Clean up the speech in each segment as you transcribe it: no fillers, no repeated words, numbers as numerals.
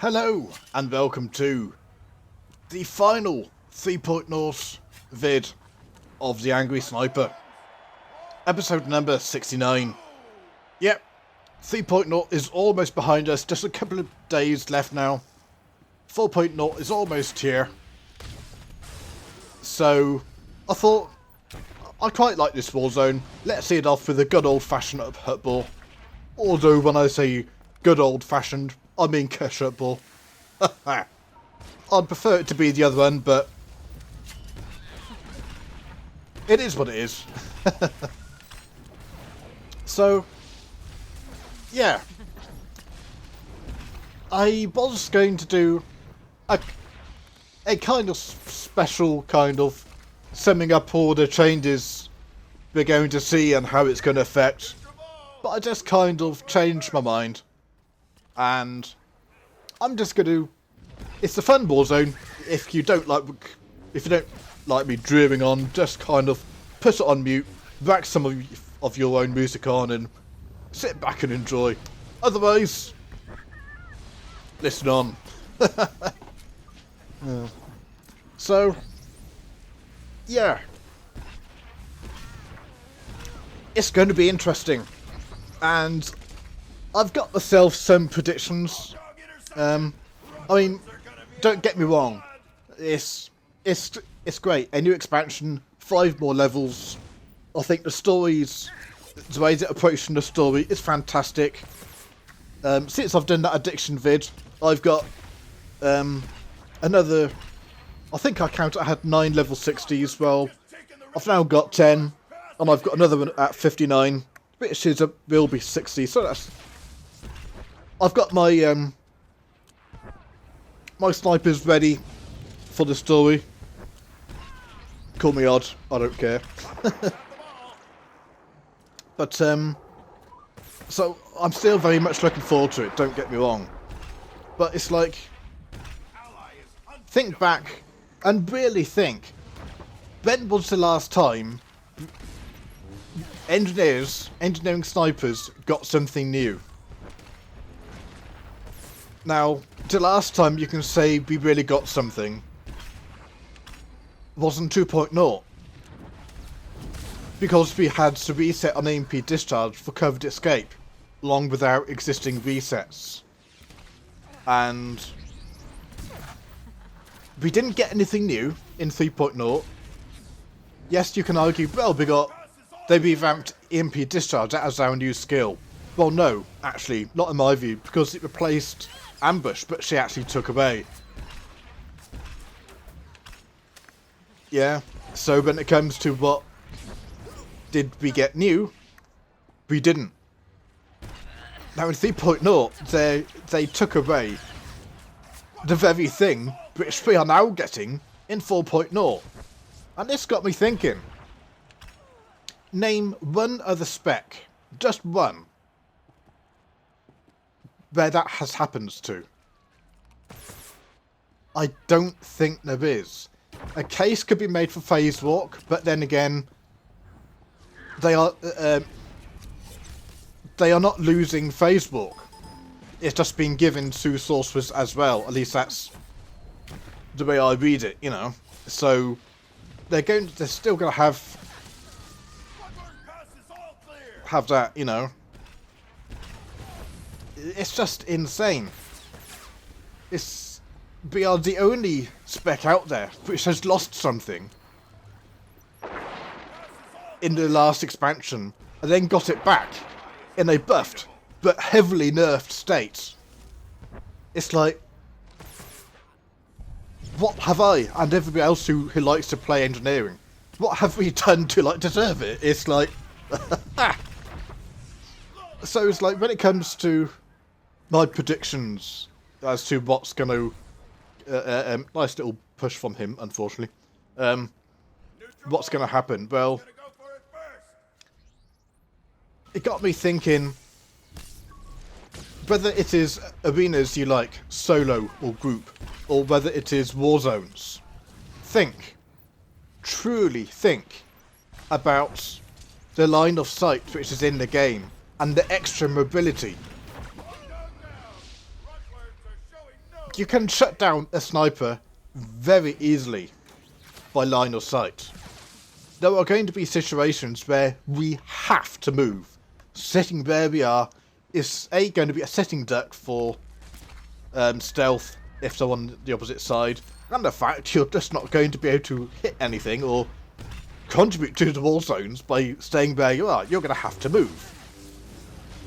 Hello and welcome to the final 3.0 vid of the Angry Sniper. Episode number 69. Yep, 3.0 is almost behind us, just a couple of days left now. 4.0 is almost here. So, I thought, I quite like this warzone. Let's see it off with a good old-fashioned hut ball. Although when I say good old-fashioned, I mean ketchup ball. I'd prefer it to be the other one, but it is what it is. So, yeah. I was going to do a kind of special kind of summing up all the changes we're going to see and how it's going to affect. But I just kind of changed my mind. And I'm just going to... It's the fun warzone. If you don't like me dreaming on, just kind of put it on mute, whack some of your own music on and sit back and enjoy. Otherwise, listen on. So, yeah. It's going to be interesting. And I've got myself some predictions. I mean, don't get me wrong. It's great. A new expansion, 5 more levels. I think the way they're approaching the story is fantastic. Since I've done that addiction vid, I've got another. I think I had 9 level 60s. Well, I've now got 10, and I've got another one at 59. Which will be 60, so that's... I've got my my snipers ready for the story. Call me odd, I don't care. But, so, I'm still very much looking forward to it, don't get me wrong. But it's like... Think back, and really think, when was the last time engineering snipers got something new? Now, the last time you can say we really got something wasn't 2.0. Because we had to reset on AMP discharge for covered escape, along with our existing resets. And we didn't get anything new in 3.0. Yes, you can argue, well, they revamped EMP discharge as our new skill. Well, no, actually, not in my view, because it replaced ambush, but she actually took away. Yeah, so when it comes to what did we get new, we didn't. Now in 3.0, they took away the very thing which we are now getting in 4.0. And this got me thinking. Name one other spec, just one, where that has happened to. I don't think there is. A case could be made for phase walk, but then again, they are not losing phase walk. It's just been given to sorcerers as well. At least that's the way I read it, you know. So they're still going to have that, you know. It's just insane. We are the only spec out there which has lost something in the last expansion and then got it back in a buffed but heavily nerfed state. It's like, what have I and everybody else who likes to play engineering, what have we done to deserve it? It's like so it's like, when it comes to my predictions as to what's going to... nice little push from him, unfortunately. What's going to happen? Well, it got me thinking whether it is arenas you like, solo or group, or whether it is war zones. Think. Truly think about the line of sight which is in the game and the extra mobility. you can shut down a sniper very easily by line of sight. There are going to be situations where we have to move. Sitting where we are is going to be a sitting duck for stealth if they're on the opposite side, and the fact you're just not going to be able to hit anything or contribute to the war zones by staying where you are. You're going to have to move.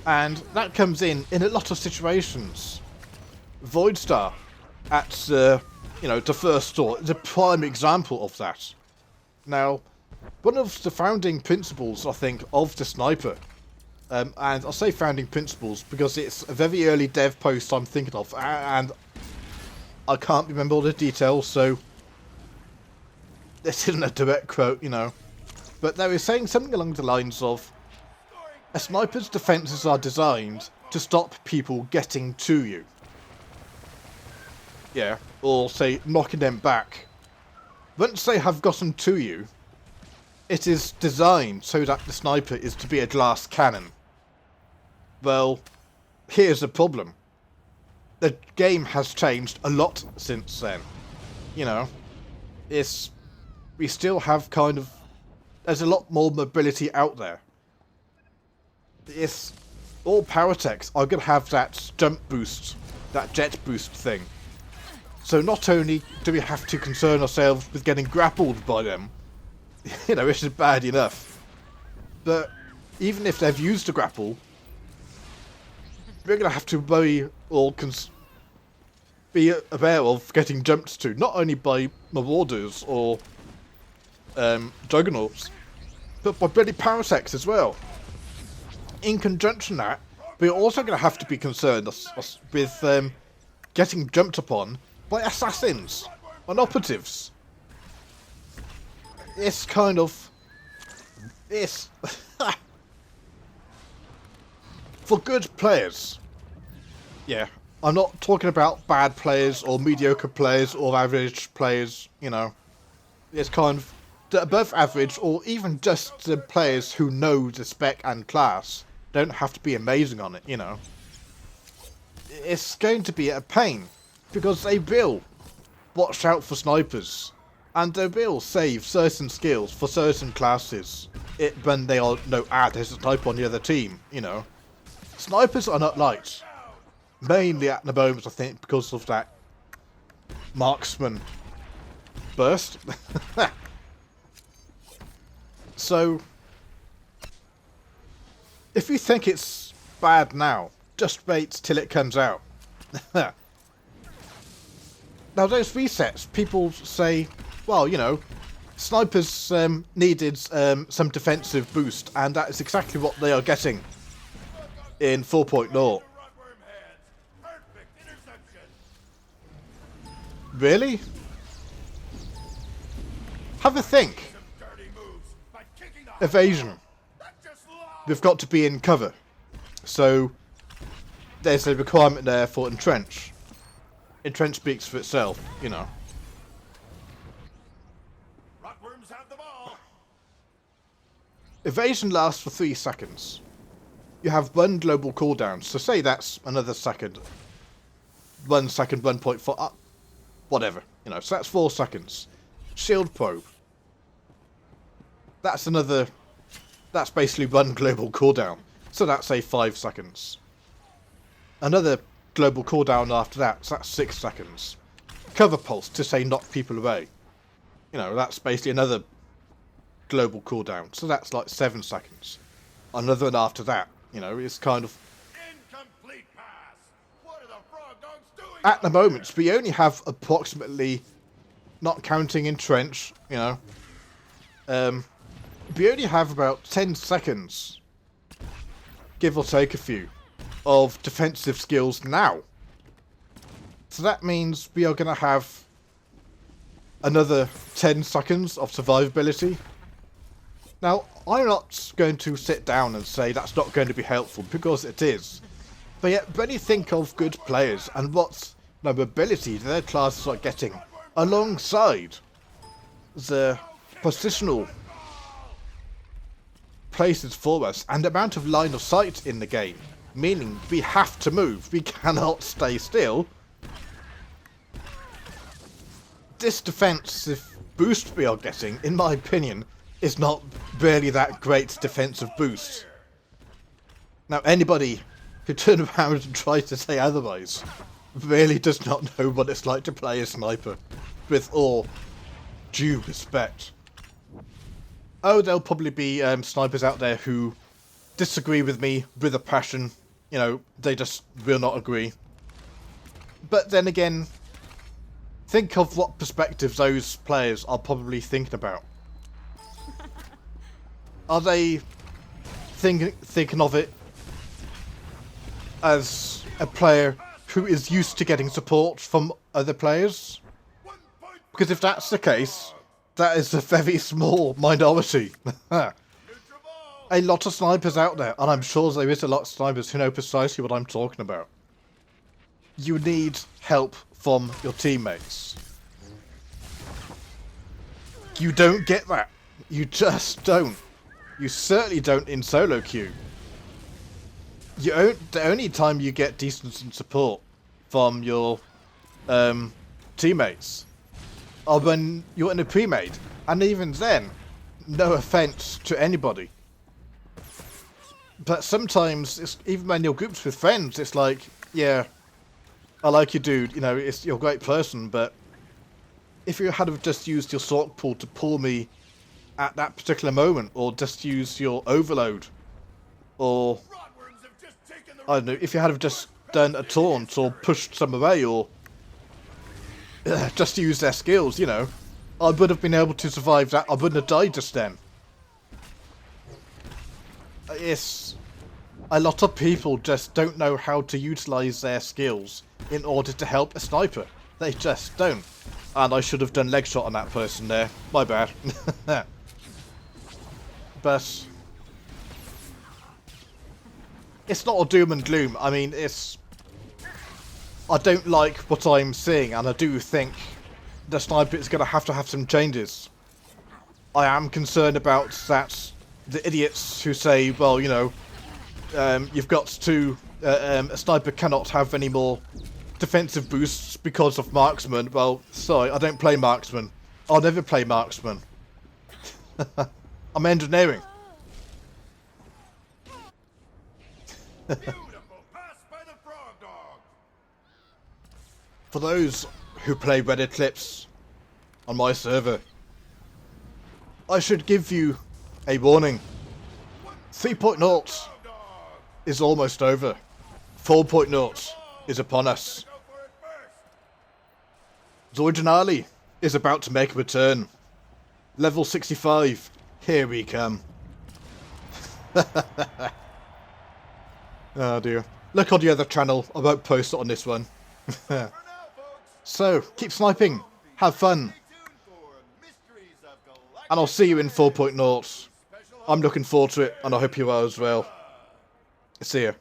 And that comes in a lot of situations. Voidstar at the first store is a prime example of that. Now, one of the founding principles, I think, of the sniper, and I'll say founding principles because it's a very early dev post I'm thinking of, and I can't remember all the details, so this isn't a direct quote, but they were saying something along the lines of, a sniper's defences are designed to stop people getting to you. Yeah, or say knocking them back. Once they have gotten to you, it is designed so that the sniper is to be a glass cannon. Well, here's the problem. The game has changed a lot since then. We still have there's a lot more mobility out there. All power techs are going to have that jump boost, that jet boost thing. So not only do we have to concern ourselves with getting grappled by them, which is bad enough, but even if they've used a grapple, we're going to have to be aware of getting jumped to, not only by marauders or juggernauts, but by bloody power techs as well. In conjunction with that, we're also going to have to be concerned with getting jumped upon by assassins and operatives. It's for good players. Yeah, I'm not talking about bad players or mediocre players or average players, It's the above average, or even just the players who know the spec and class don't have to be amazing on it, It's going to be a pain, because they will watch out for snipers, and they will save certain skills for certain classes when they there's a sniper on the other team, Snipers are not liked, mainly at the moment, I think, because of that marksman burst. So, if you think it's bad now, just wait till it comes out. Now, those resets, people say, well, snipers needed some defensive boost, and that is exactly what they are getting in 4.0. Really? Have a think. Evasion. We've got to be in cover. So, there's a requirement there for entrench. Entrench speaks for itself, Evasion lasts for 3 seconds. You have 1 global cooldown, so say that's another second. 1 second, 1.4, whatever, so that's 4 seconds. Shield probe. That's basically 1 global cooldown, so that's say 5 seconds. Another global cooldown after that, so that's 6 seconds. Cover pulse to say knock people away. That's basically another global cooldown, so that's like 7 seconds. Another one after that, it's Incomplete pass. What are the frog dogs doing? At the moment, we only have approximately, not counting entrench, we only have about 10 seconds, give or take a few, of defensive skills now. So that means we are going to have another 10 seconds of survivability. Now, I'm not going to sit down and say that's not going to be helpful, because it is. But yet, when you think of good players and what mobility their classes are getting, alongside the positional places for us and the amount of line of sight in the game, meaning we have to move, we cannot stay still, this defensive boost we are getting, in my opinion, is not really that great defensive boost. Now, anybody who turns around and tries to say otherwise really does not know what it's like to play a sniper, with all due respect. Oh, there'll probably be snipers out there who disagree with me with a passion. You know, they just will not agree. But then again, think of what perspective those players are probably thinking about. Are they thinking of it as a player who is used to getting support from other players? Because if that's the case, that is a very small minority. A lot of snipers out there, and I'm sure there is a lot of snipers who know precisely what I'm talking about. You need help from your teammates. You don't get that. You just don't. You certainly don't in solo queue. The only time you get decent support from your teammates are when you're in a pre-made, and even then, no offense to anybody, but sometimes even when you're grouped with friends, it's like, yeah, I like you, dude, you know, you're a great person, but if you had have just used your sort pool to pull me at that particular moment, or just use your overload, or I don't know, if you had have just done a taunt or pushed some away, or just used their skills, you know, I would have been able to survive that. I wouldn't have died just then. It's a lot of people just don't know how to utilize their skills in order to help a sniper. They just don't. And I should have done leg shot on that person there. My bad. But it's not a doom and gloom. I mean, I don't like what I'm seeing, and I do think the sniper is going to have some changes. I am concerned about that. The idiots who say, well, you know, you've got to, a sniper cannot have any more defensive boosts because of marksman. Well, sorry, I don't play marksman. I'll never play marksman. I'm engineering. Beautiful pass by the frog dog. For those who play Reddit clips on my server, I should give you a warning. 3.0 is almost over. 4.0 is upon us. Zordinali is about to make a return. Level 65, here we come. Oh dear. Look on the other channel, I won't post it on this one. So, keep sniping, have fun, and I'll see you in 4.0. I'm looking forward to it, and I hope you are as well. See ya.